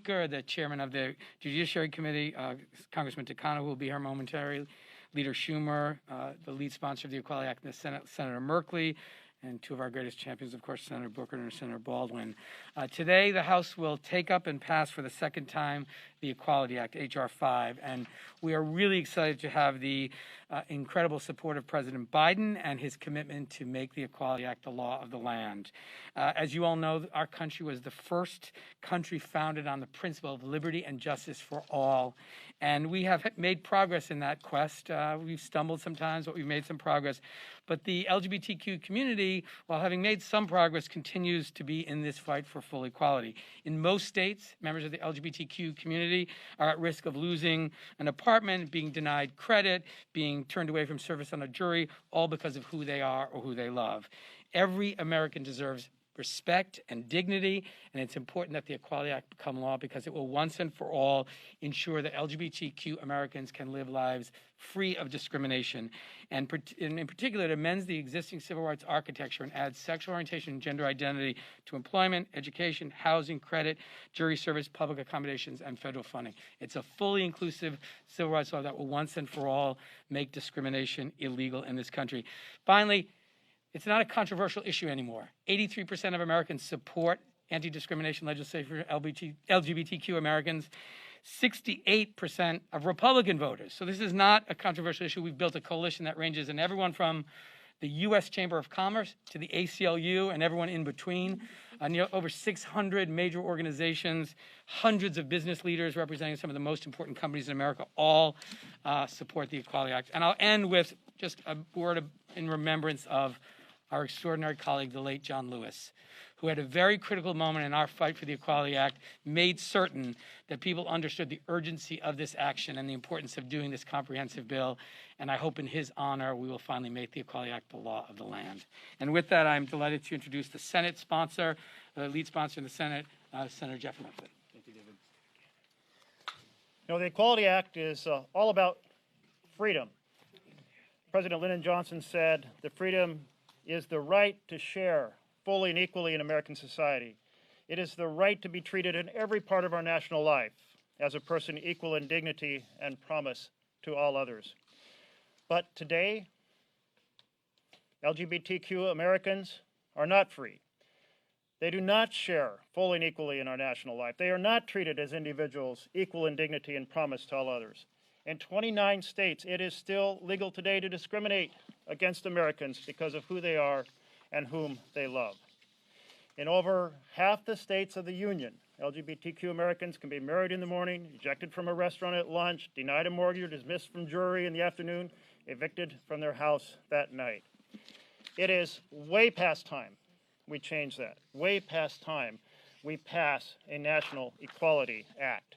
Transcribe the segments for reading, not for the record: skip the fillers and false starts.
Speaker, the chairman of the Judiciary Committee, Congressman Takano, who will be here momentarily, Leader Schumer, the lead sponsor of the Equality Act in the Senate, Senator Merkley, and two of our greatest champions, of course, Senator Booker and Senator Baldwin. Today, the House will take up and pass for the second time the Equality Act, H.R. 5, and we are really excited to have the incredible support of President Biden and his commitment to make the Equality Act the law of the land. As you all know, our country was the first country founded on the principle of liberty and justice for all, and we have made progress in that quest. We've stumbled sometimes, but we've made some progress. But the LGBTQ community, while having made some progress, continues to be in this fight for full equality. In most states, members of the LGBTQ community are at risk of losing an apartment, being denied credit, being turned away from service on a jury, all because of who they are or who they love. Every American deserves respect and dignity, and it's important that the Equality Act become law because it will once and for all ensure that LGBTQ Americans can live lives free of discrimination. And in particular, it amends the existing civil rights architecture and adds sexual orientation and gender identity to employment, education, housing, credit, jury service, public accommodations, and federal funding. It's a fully inclusive civil rights law that will once and for all make discrimination illegal in this country. Finally, it's not a controversial issue anymore. 83% of Americans support anti-discrimination legislation for LGBTQ Americans. 68% of Republican voters. So this is not a controversial issue. We've built a coalition that ranges in everyone from the U.S. Chamber of Commerce to the ACLU and everyone in between. Over 600 major organizations, hundreds of business leaders representing some of the most important companies in America all support the Equality Act. And I'll end with just a word in remembrance of our extraordinary colleague, the late John Lewis, who at a very critical moment in our fight for the Equality Act made certain that people understood the urgency of this action and the importance of doing this comprehensive bill. And I hope in his honor we will finally make the Equality Act the law of the land. And with that, I'm delighted to introduce the Senate sponsor, the lead sponsor in the Senate, Senator Jeff Merkley. Thank you, David. You know, the Equality Act is all about freedom. President Lyndon Johnson said the freedom is the right to share fully and equally in American society. It is the right to be treated in every part of our national life as a person equal in dignity and promise to all others. But today, LGBTQ Americans are not free. They do not share fully and equally in our national life. They are not treated as individuals equal in dignity and promise to all others. In 29 states, it is still legal today to discriminate against Americans because of who they are and whom they love. In over half the states of the Union, LGBTQ Americans can be married in the morning, ejected from a restaurant at lunch, denied a mortgage, or dismissed from jury in the afternoon, evicted from their house that night. It is way past time we change that. Way past time we pass a National Equality Act.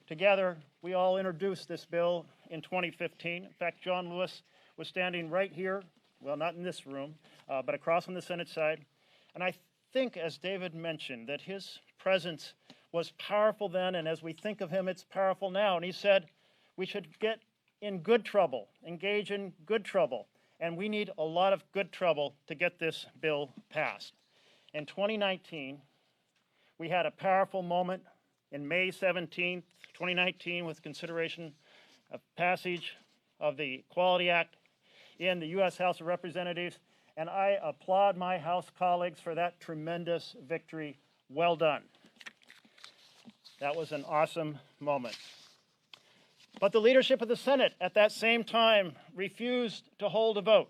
Together, we all introduced this bill in 2015. In fact, John Lewis was standing right here, well, not in this room, but across on the Senate side. And I think, as David mentioned, that his presence was powerful then, and as we think of him, it's powerful now. And he said we should get in good trouble, engage in good trouble, and we need a lot of good trouble to get this bill passed. In 2019, we had a powerful moment in May 17th, 2019, with consideration of passage of the Equality Act in the U.S. House of Representatives, and I applaud my House colleagues for that tremendous victory. Well done. That was an awesome moment. But the leadership of the Senate at that same time refused to hold a vote,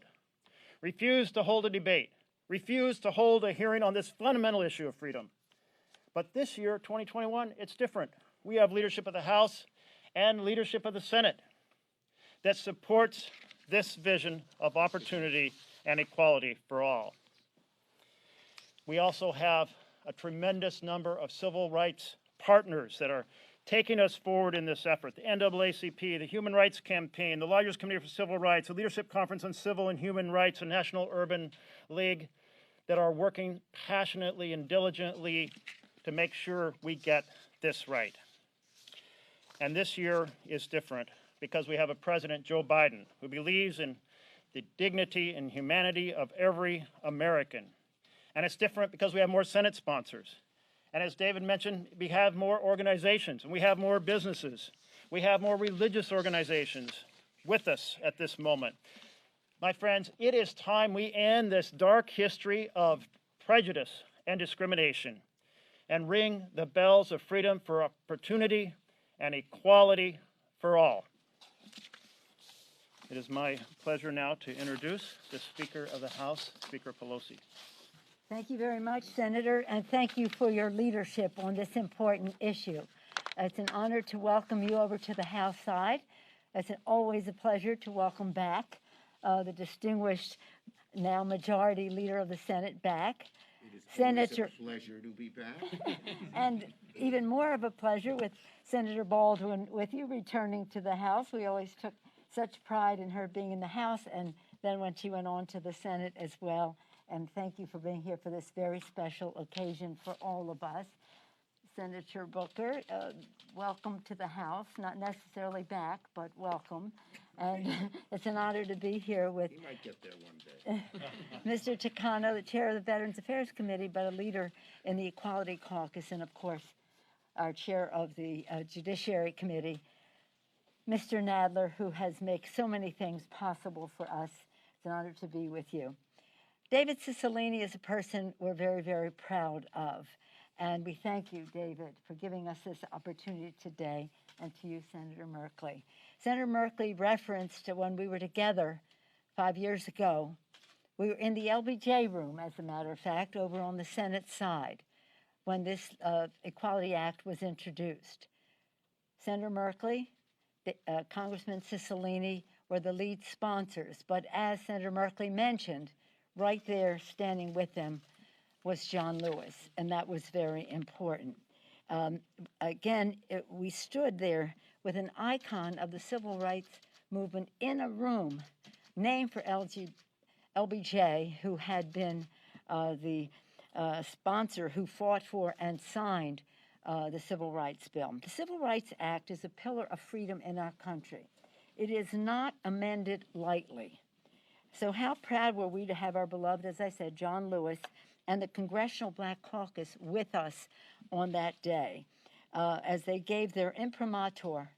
refused to hold a debate, refused to hold a hearing on this fundamental issue of freedom. But this year, 2021, it's different. We have leadership of the House and leadership of the Senate that supports this vision of opportunity and equality for all. We also have a tremendous number of civil rights partners that are taking us forward in this effort. The NAACP, the Human Rights Campaign, the Lawyers Committee for Civil Rights, the Leadership Conference on Civil and Human Rights, and National Urban League that are working passionately and diligently to make sure we get this right. And this year is different because we have a President, Joe Biden, who believes in the dignity and humanity of every American. And it's different because we have more Senate sponsors. And as David mentioned, we have more organizations and we have more businesses. We have more religious organizations with us at this moment. My friends, it is time we end this dark history of prejudice and discrimination and ring the bells of freedom for opportunity and equality for all. It is my pleasure now to introduce the Speaker of the House, Speaker Pelosi. Thank you very much, Senator, and thank you for your leadership on this important issue. It's an honor to welcome you over to the House side. It's always a pleasure to welcome back the distinguished, now Majority Leader of the Senate back. It is Senator, always a pleasure to be back. and even more of a pleasure with Senator Baldwin with you returning to the House. We always took such pride in her being in the House, and then when she went on to the Senate as well. And thank you for being here for this very special occasion for all of us. Senator Booker, welcome to the House. Not necessarily back, but welcome. And it's an honor to be here with He might get there one day. Mr. Takano, the chair of the Veterans Affairs Committee, but a leader in the Equality Caucus, and of course, our chair of the Judiciary Committee, Mr. Nadler, who has made so many things possible for us. It's an honor to be with you. David Cicilline is a person we're very, very proud of. And we thank you, David, for giving us this opportunity today, and to you, Senator Merkley. Senator Merkley referenced when we were together 5 years ago. We were in the LBJ room, as a matter of fact, over on the Senate side, when this Equality Act was introduced. Senator Merkley, Congressman Cicilline were the lead sponsors, but as Senator Merkley mentioned, right there standing with them was John Lewis, and that was very important. We stood there with an icon of the civil rights movement in a room named for LBJ, who had been the sponsor who fought for and signed the Civil Rights Bill. The Civil Rights Act is a pillar of freedom in our country. It is not amended lightly. So how proud were we to have our beloved, as I said, John Lewis, and the Congressional Black Caucus with us on that day as they gave their imprimatur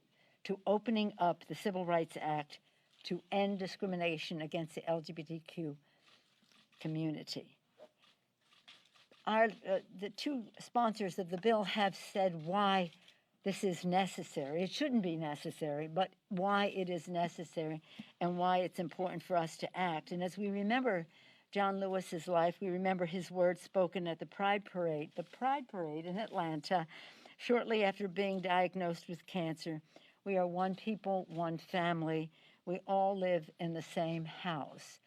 to opening up the Civil Rights Act to end discrimination against the LGBTQ community. The two sponsors of the bill have said why this is necessary. It shouldn't be necessary, but why it is necessary and why it's important for us to act. And as we remember John Lewis's life, we remember his words spoken at the Pride Parade in Atlanta, shortly after being diagnosed with cancer. We are one people, one family. We all live in the same house.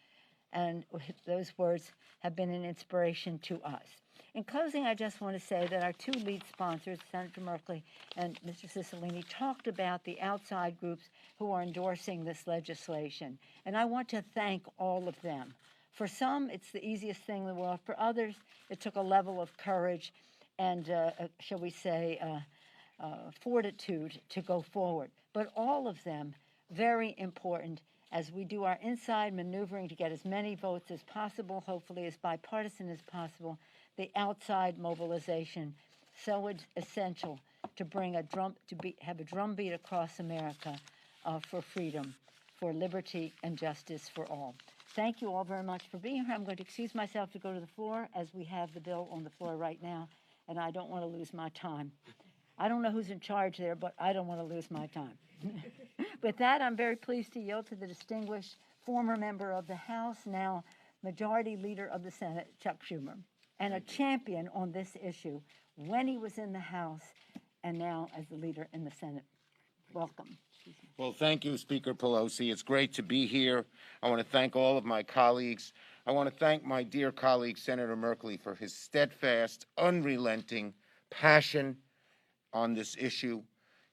And those words have been an inspiration to us. In closing, I just want to say that our two lead sponsors, Senator Merkley and Mr. Cicilline, talked about the outside groups who are endorsing this legislation. And I want to thank all of them. For some, it's the easiest thing in the world. For others, it took a level of courage and, shall we say, fortitude to go forward. But all of them, very important as we do our inside maneuvering to get as many votes as possible, hopefully as bipartisan as possible, the outside mobilization, so essential to bring have a drumbeat across America for freedom, for liberty and justice for all. Thank you all very much for being here. I'm going to excuse myself to go to the floor as we have the bill on the floor right now, and I don't want to lose my time. I don't know who's in charge there, but I don't want to lose my time. With that, I'm very pleased to yield to the distinguished former member of the House, now Majority Leader of the Senate, Chuck Schumer, and a champion on this issue when he was in the House and now as the leader in the Senate. Welcome. Well, thank you, Speaker Pelosi. It's great to be here. I want to thank all of my colleagues. I want to thank my dear colleague, Senator Merkley, for his steadfast, unrelenting passion on this issue.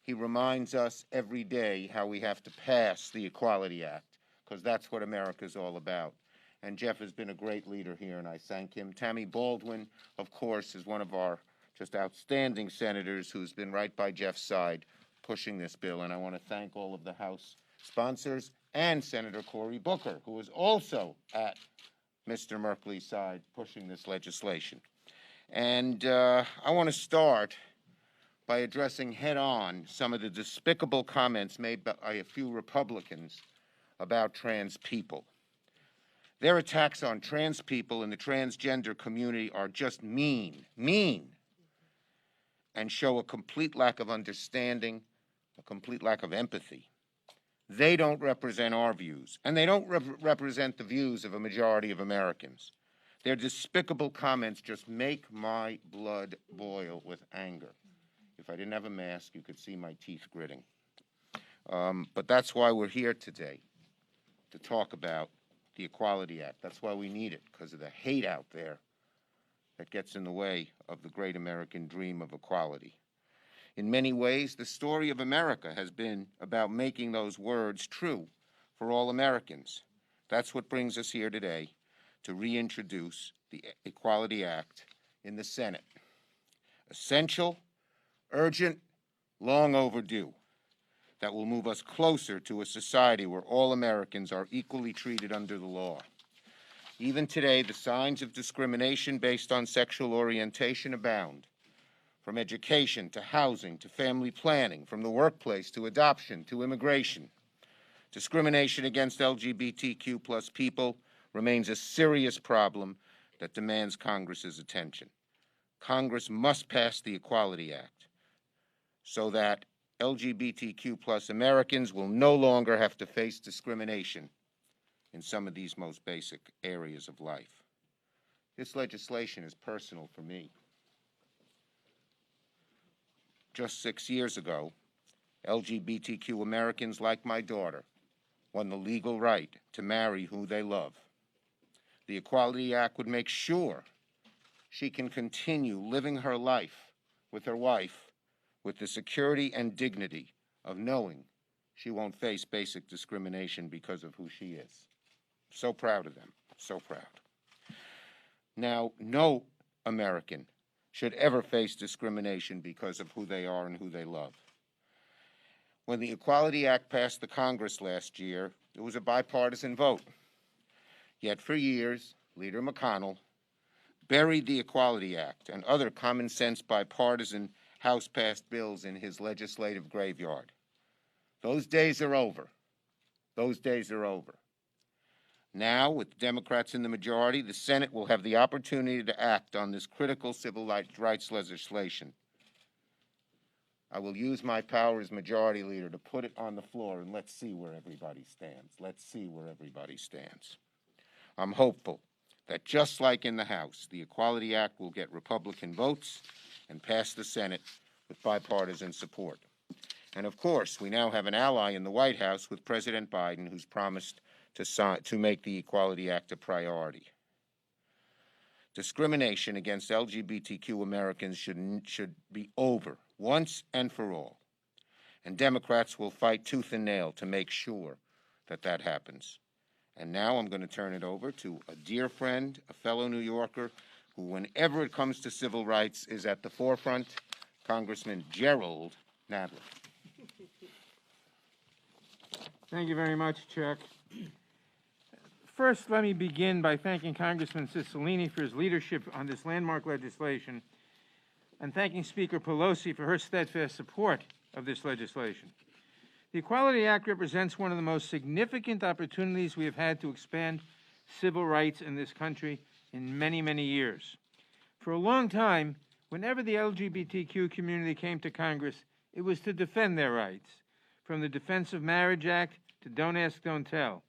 He reminds us every day how we have to pass the Equality Act, because that's what America's all about. And Jeff has been a great leader here, and I thank him. Tammy Baldwin, of course, is one of our just outstanding senators who's been right by Jeff's side pushing this bill. And I want to thank all of the House sponsors and Senator Cory Booker, who is also at Mr. Merkley's side pushing this legislation. And I want to start by addressing head-on some of the despicable comments made by a few Republicans about trans people. Their attacks on trans people and the transgender community are just mean, and show a complete lack of understanding, a complete lack of empathy. They don't represent our views, and they don't represent the views of a majority of Americans. Their despicable comments just make my blood boil with anger. If I didn't have a mask, you could see my teeth gritting. But that's why we're here today, to talk about the Equality Act. That's why we need it, because of the hate out there that gets in the way of the great American dream of equality. In many ways, the story of America has been about making those words true for all Americans. That's what brings us here today to reintroduce the Equality Act in the Senate. Essential, urgent, long overdue, that will move us closer to a society where all Americans are equally treated under the law. Even today, the signs of discrimination based on sexual orientation abound. From education to housing to family planning, from the workplace to adoption to immigration. Discrimination against LGBTQ plus people remains a serious problem that demands Congress's attention. Congress must pass the Equality Act so that LGBTQ plus Americans will no longer have to face discrimination in some of these most basic areas of life. This legislation is personal for me. Just 6 years ago, LGBTQ Americans like my daughter won the legal right to marry who they love. The Equality Act would make sure she can continue living her life with her wife with the security and dignity of knowing she won't face basic discrimination because of who she is. So proud of them, so proud. Now, no American should ever face discrimination because of who they are and who they love. When the Equality Act passed the Congress last year, it was a bipartisan vote. Yet for years, Leader McConnell buried the Equality Act and other common-sense bipartisan House-passed bills in his legislative graveyard. Those days are over. Those days are over. Now, with the Democrats in the majority, the Senate will have the opportunity to act on this critical civil rights legislation. I will use my power as majority leader to put it on the floor, and let's see where everybody stands. Let's see where everybody stands. I'm hopeful that just like in the House, the Equality Act will get Republican votes and pass the Senate with bipartisan support. And of course, we now have an ally in the White House with President Biden, who's promised to make the Equality Act a priority. Discrimination against LGBTQ Americans should be over once and for all. And Democrats will fight tooth and nail to make sure that that happens. And now I'm going to turn it over to a dear friend, a fellow New Yorker, who whenever it comes to civil rights is at the forefront, Congressman Gerald Nadler. Thank you very much, Chuck. First, let me begin by thanking Congressman Cicilline for his leadership on this landmark legislation and thanking Speaker Pelosi for her steadfast support of this legislation. The Equality Act represents one of the most significant opportunities we have had to expand civil rights in this country in many, many years. For a long time, whenever the LGBTQ community came to Congress, it was to defend their rights, from the Defense of Marriage Act to Don't Ask, Don't Tell.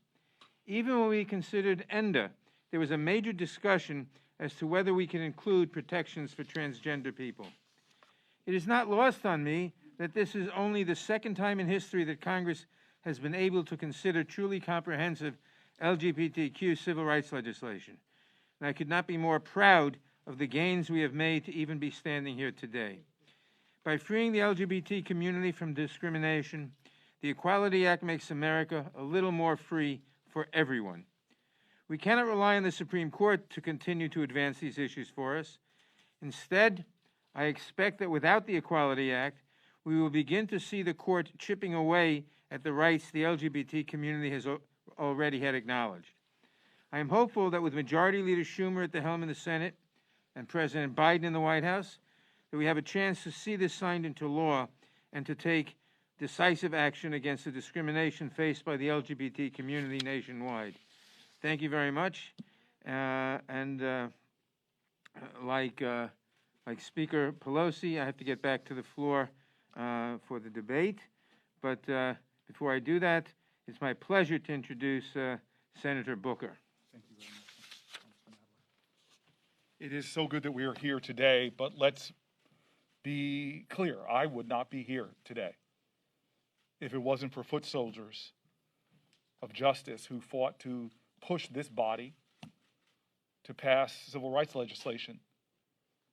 Even when we considered ENDA, there was a major discussion as to whether we can include protections for transgender people. It is not lost on me that this is only the second time in history that Congress has been able to consider truly comprehensive LGBTQ civil rights legislation. And I could not be more proud of the gains we have made to even be standing here today. By freeing the LGBT community from discrimination, the Equality Act makes America a little more free for everyone. We cannot rely on the Supreme Court to continue to advance these issues for us. Instead, I expect that without the Equality Act, we will begin to see the court chipping away at the rights the LGBT community has already had acknowledged. I am hopeful that with Majority Leader Schumer at the helm in the Senate, and President Biden in the White House, that we have a chance to see this signed into law and to take decisive action against the discrimination faced by the LGBT community nationwide. Thank you very much. Like Speaker Pelosi, I have to get back to the floor for the debate. But before I do that, it's my pleasure to introduce Senator Booker. Thank you very much. It is so good that we are here today, but let's be clear. I would not be here today if it wasn't for foot soldiers of justice who fought to push this body to pass civil rights legislation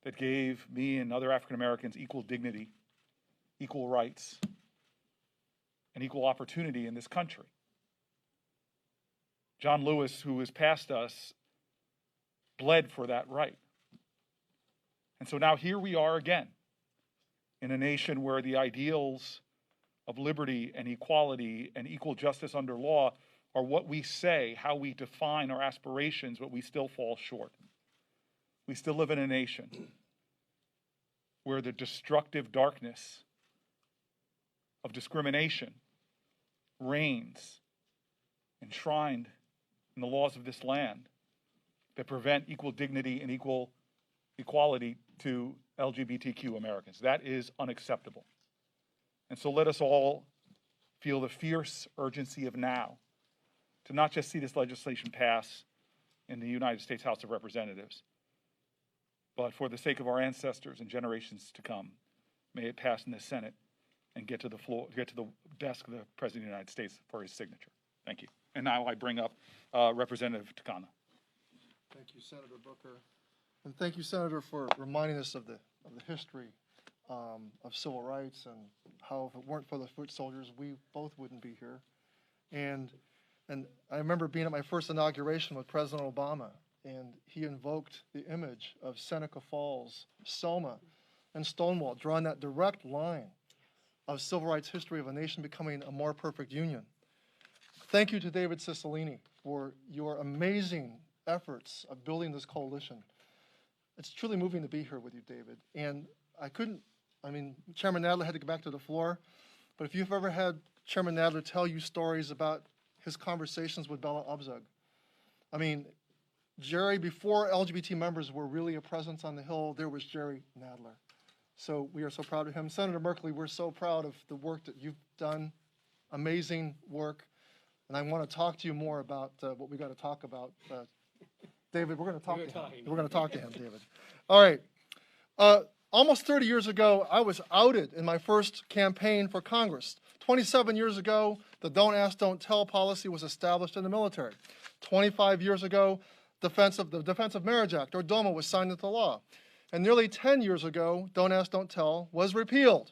that gave me and other African Americans equal dignity, equal rights, and equal opportunity in this country. John Lewis, who has passed us, bled for that right. And so now here we are again in a nation where the ideals of liberty and equality and equal justice under law are what we say, how we define our aspirations, but we still fall short. We still live in a nation where the destructive darkness of discrimination reigns, enshrined in the laws of this land that prevent equal dignity and equal equality to LGBTQ Americans. That is unacceptable. And so let us all feel the fierce urgency of now to not just see this legislation pass in the United States House of Representatives, but for the sake of our ancestors and generations to come, may it pass in the Senate and get to the floor, get to the desk of the President of the United States for his signature. Thank you. And now I bring up Representative Takano. Thank you, Senator Booker. And thank you, Senator, for reminding us of the history of civil rights and how if it weren't for the foot soldiers, we both wouldn't be here. And I remember being at my first inauguration with President Obama, and he invoked the image of Seneca Falls, Selma, and Stonewall, drawing that direct line of civil rights history of a nation becoming a more perfect union. Thank you to David Cicilline for your amazing efforts of building this coalition. It's truly moving to be here with you, David. And Chairman Nadler had to go back to the floor, but if you've ever had Chairman Nadler tell you stories about his conversations with Bella Abzug, Jerry, before LGBT members were really a presence on the Hill, there was Jerry Nadler. So we are so proud of him. Senator Merkley, we're so proud of the work that you've done, amazing work. And I want to talk to you more about what we got to talk about. David, we're going to talk to him. We're going to talk to him, David. All right. Almost 30 years ago, I was outed in my first campaign for Congress. 27 years ago, the Don't Ask, Don't Tell policy was established in the military. 25 years ago, the Defense of Marriage Act, or DOMA, was signed into law. And nearly 10 years ago, Don't Ask, Don't Tell was repealed.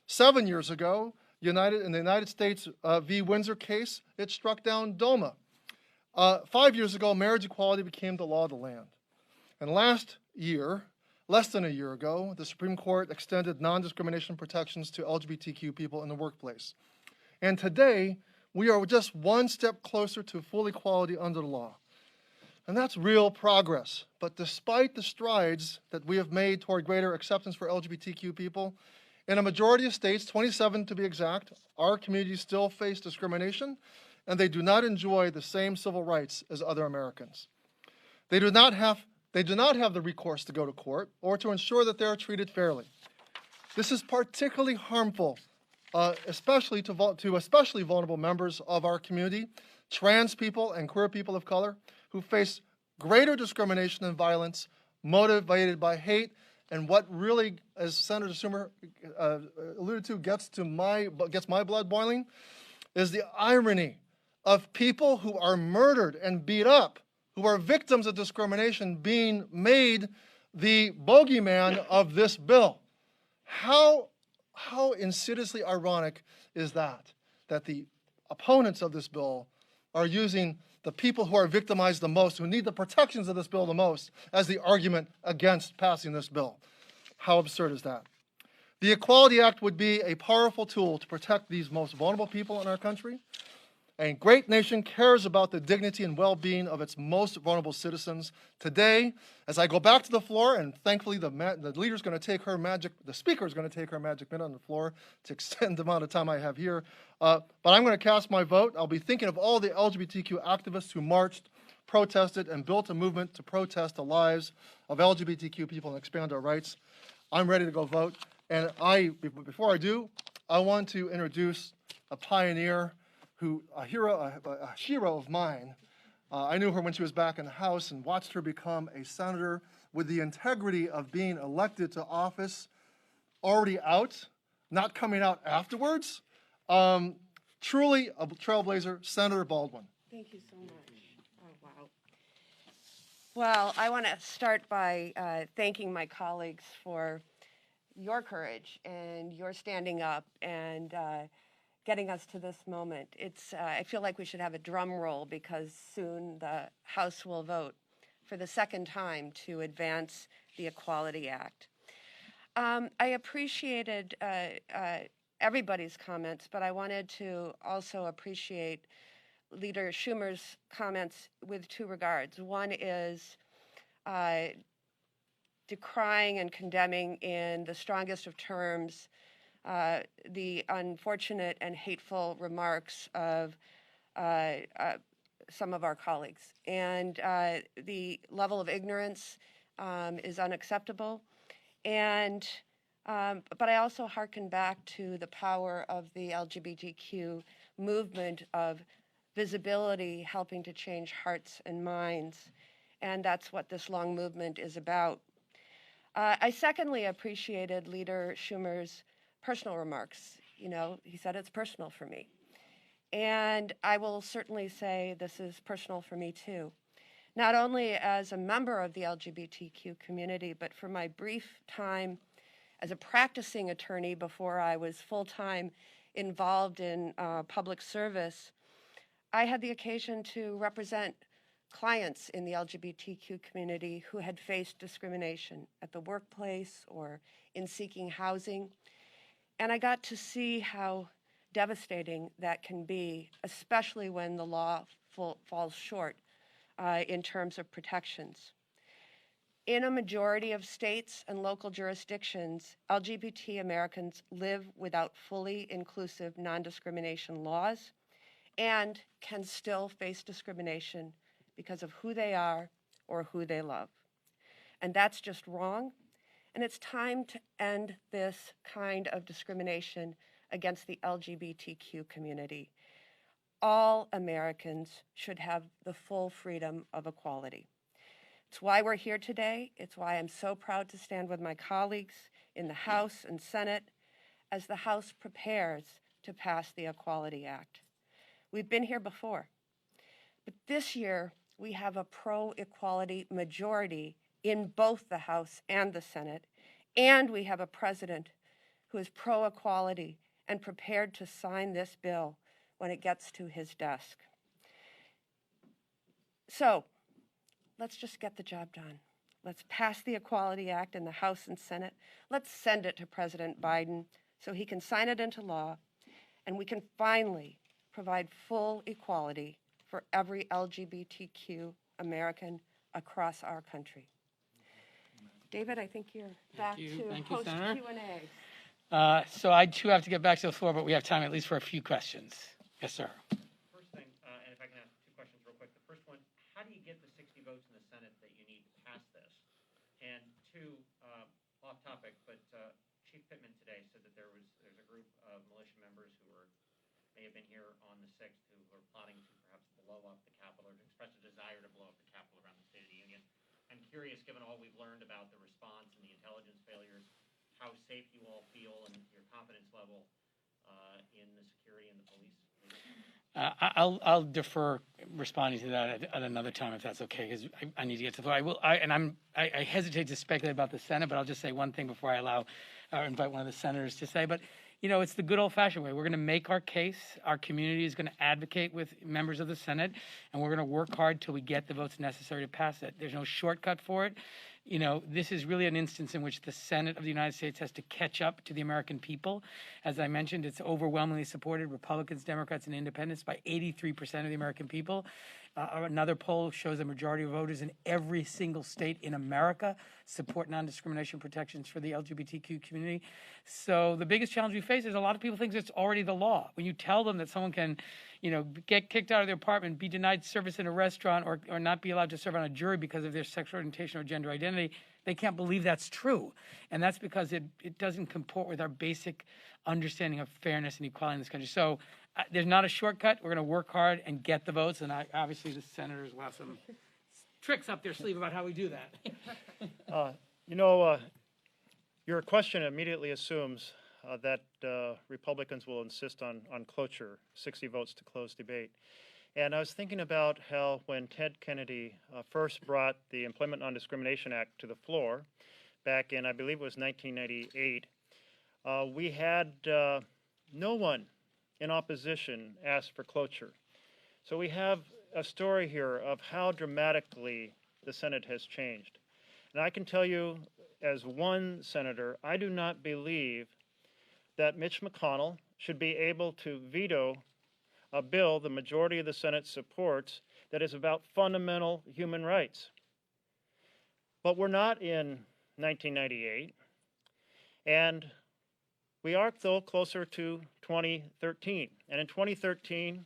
7 years ago, in the United States v. Windsor case, it struck down DOMA. 5 years ago, marriage equality became the law of the land. And last year, less than a year ago, the Supreme Court extended non-discrimination protections to LGBTQ people in the workplace. And today, we are just one step closer to full equality under the law. And that's real progress. But despite the strides that we have made toward greater acceptance for LGBTQ people, in a majority of states, 27 to be exact, our communities still face discrimination, and they do not enjoy the same civil rights as other Americans. They do not have the recourse to go to court or to ensure that they are treated fairly. This is particularly harmful, especially to especially vulnerable members of our community, trans people and queer people of color, who face greater discrimination and violence motivated by hate. And what really, as Senator Schumer alluded to, gets my blood boiling, is the irony of people who are murdered and beat up, who are victims of discrimination, being made the bogeyman of this bill. How insidiously ironic is that the opponents of this bill are using the people who are victimized the most, who need the protections of this bill the most, as the argument against passing this bill. How absurd is that? The Equality Act would be a powerful tool to protect these most vulnerable people in our country. A great nation cares about the dignity and well-being of its most vulnerable citizens. Today, as I go back to the floor, and thankfully the leader's going to take her magic, the speaker is going to take her magic minute on the floor to extend the amount of time I have here. But I'm going to cast my vote. I'll be thinking of all the LGBTQ activists who marched, protested, and built a movement to protest the lives of LGBTQ people and expand our rights. I'm ready to go vote. And before I do, I want to introduce a pioneer, a hero of mine. I knew her when she was back in the House and watched her become a senator with the integrity of being elected to office, already out, not coming out afterwards. Truly a trailblazer, Senator Baldwin. Thank you so much. Oh, wow. Well, I want to start by thanking my colleagues for your courage and your standing up and getting us to this moment. I feel like we should have a drum roll because soon the House will vote for the second time to advance the Equality Act. I appreciated everybody's comments, but I wanted to also appreciate Leader Schumer's comments with two regards. One is decrying and condemning in the strongest of terms the unfortunate and hateful remarks of some of our colleagues. And the level of ignorance is unacceptable. And but I also hearken back to the power of the LGBTQ movement of visibility helping to change hearts and minds. And that's what this long movement is about. I secondly appreciated Leader Schumer's personal remarks. You know, he said it's personal for me. And I will certainly say this is personal for me too. Not only as a member of the LGBTQ community, but for my brief time as a practicing attorney before I was full-time involved in public service, I had the occasion to represent clients in the LGBTQ community who had faced discrimination at the workplace or in seeking housing. And I got to see how devastating that can be, especially when the law falls short in terms of protections. In a majority of states and local jurisdictions, LGBT Americans live without fully inclusive non-discrimination laws and can still face discrimination because of who they are or who they love. And that's just wrong. And it's time to end this kind of discrimination against the LGBTQ community. All Americans should have the full freedom of equality. It's why we're here today. It's why I'm so proud to stand with my colleagues in the House and Senate as the House prepares to pass the Equality Act. We've been here before, but this year we have a pro-equality majority in both the House and the Senate, and we have a president who is pro-equality and prepared to sign this bill when it gets to his desk. So let's just get the job done. Let's pass the Equality Act in the House and Senate. Let's send it to President Biden so he can sign it into law, and we can finally provide full equality for every LGBTQ American across our country. David, I think you're back to host Q&A. So I too have to get back to the floor, but we have time at least for a few questions. Yes, sir. First thing, and if I can ask two questions real quick. The first one, how do you get the 60 votes in the Senate that you need to pass this? And two, off topic, but Chief Pittman today said that there's a group of militia members who may have been here on the 6th who were plotting to perhaps blow up the Capitol or to express a desire to blow up the Capitol around the State of the Union. I'm curious, given all we've learned about the response and the intelligence failures, how safe you all feel and your confidence level in the security and the police. I'll defer responding to that at another time if that's okay, because I need to get to the floor. I hesitate to speculate about the Senate, but I'll just say one thing before I invite one of the senators to say. But you know, it's the good old-fashioned way. We're going to make our case. Our community is going to advocate with members of the Senate, and we're going to work hard till we get the votes necessary to pass it. There's no shortcut for it. you know, this is really an instance in which the Senate of the United States has to catch up to the American people. As I mentioned, it's overwhelmingly supported, Republicans, Democrats, and Independents, by 83% of the American people. Another poll shows a majority of voters in every single state in America support non-discrimination protections for the LGBTQ community. So the biggest challenge we face is a lot of people think it's already the law. When you tell them that someone can, you know, get kicked out of their apartment, be denied service in a restaurant, or not be allowed to serve on a jury because of their sexual orientation or gender identity, they can't believe that's true. And that's because it doesn't comport with our basic understanding of fairness and equality in this country. So there's not a shortcut. We're going to work hard and get the votes. And obviously the senators will have some tricks up their sleeve about how we do that. You know, your question immediately assumes that Republicans will insist on cloture, 60 votes to close debate. And I was thinking about how when Ted Kennedy first brought the Employment Non-Discrimination Act to the floor back in, I believe it was 1998, we had no one in opposition ask for cloture. So we have a story here of how dramatically the Senate has changed. And I can tell you, as one senator, I do not believe that Mitch McConnell should be able to veto a bill the majority of the Senate supports that is about fundamental human rights. But we're not in 1998, and we are, though, closer to 2013. And in 2013,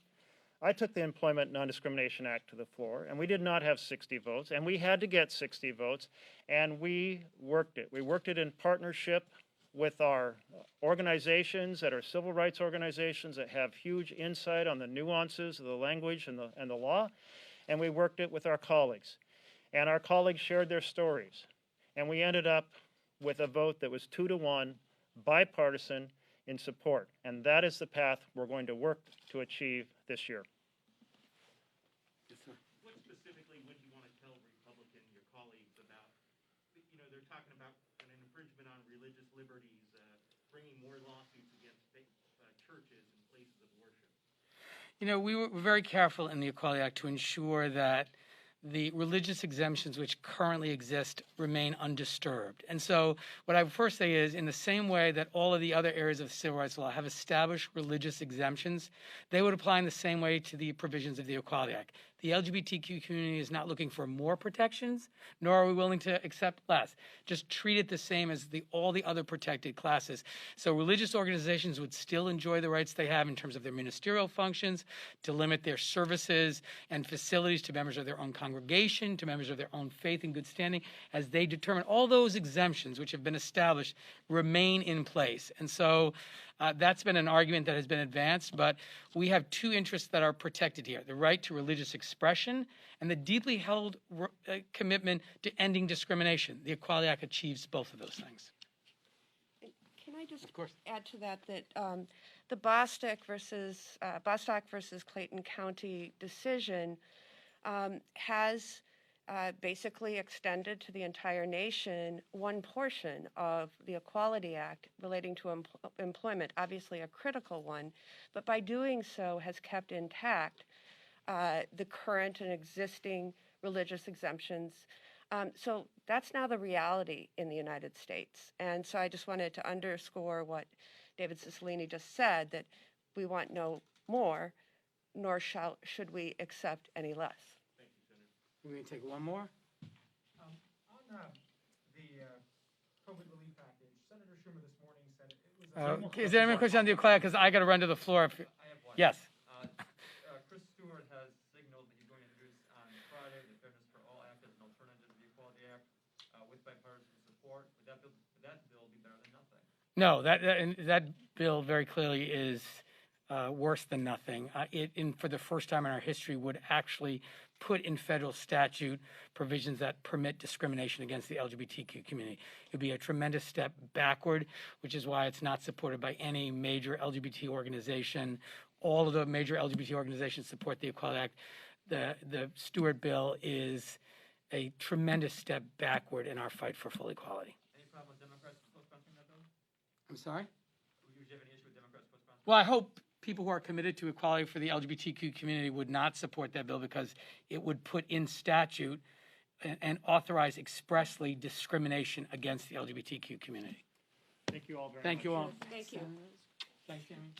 I took the Employment Non-Discrimination Act to the floor, and we did not have 60 votes, and we had to get 60 votes, and we worked it. We worked it in partnership with our organizations that are civil rights organizations that have huge insight on the nuances of the language and the law, and we worked it with our colleagues. And our colleagues shared their stories, and we ended up with a vote that was 2-1, bipartisan, in support. And that is the path we're going to work to achieve this year. What specifically would you want to tell Republican, your colleagues, about, you know, they're talking about an infringement on religious liberties, bringing more lawsuits against churches and places of worship? You know, we were very careful in the Equality Act to ensure that the religious exemptions which currently exist remain undisturbed. And so what I would first say is, in the same way that all of the other areas of civil rights law have established religious exemptions, they would apply in the same way to the provisions of the Equality Act. The LGBTQ community is not looking for more protections, nor are we willing to accept less. Just treat it the same as all the other protected classes. So religious organizations would still enjoy the rights they have in terms of their ministerial functions, to limit their services and facilities to members of their own congregation, to members of their own faith in good standing, as they determine. All those exemptions which have been established remain in place. And so that's been an argument that has been advanced, but we have two interests that are protected here: the right to religious expression and the deeply held commitment to ending discrimination. The Equality Act achieves both of those things. Can I just Of course. add to that the Bostock versus Clayton County decision has basically extended to the entire nation one portion of the Equality Act relating to employment, obviously a critical one, but by doing so has kept intact the current and existing religious exemptions. So that's now the reality in the United States. And so I just wanted to underscore what David Cicilline just said, that we want no more, nor should we accept any less. We're going to take one more. On the COVID relief package, Senator Schumer this morning said it was. Is there any question on the Equality Act? Because I got to run to the floor. I have one. Yes. Chris Stewart has signaled that he's going to introduce on Friday the Fairness for All Act as an alternative to the Equality Act with bipartisan support. Would that bill be better than nothing? No, that bill very clearly is worse than nothing. For the first time in our history, would actually put in federal statute provisions that permit discrimination against the LGBTQ community. It would be a tremendous step backward, which is why it's not supported by any major LGBT organization. All of the major LGBT organizations support the Equality Act. The Stewart bill is a tremendous step backward in our fight for full equality. Any problem with Democrats co-sponsoring that bill? I'm sorry? Would you have any issue with Democrats co-sponsoring? Well, I hope people who are committed to equality for the LGBTQ community would not support that bill, because it would put in statute and authorize expressly discrimination against the LGBTQ community. Thank you all very much. Thank you all. Thank you. Thanks, Jamie.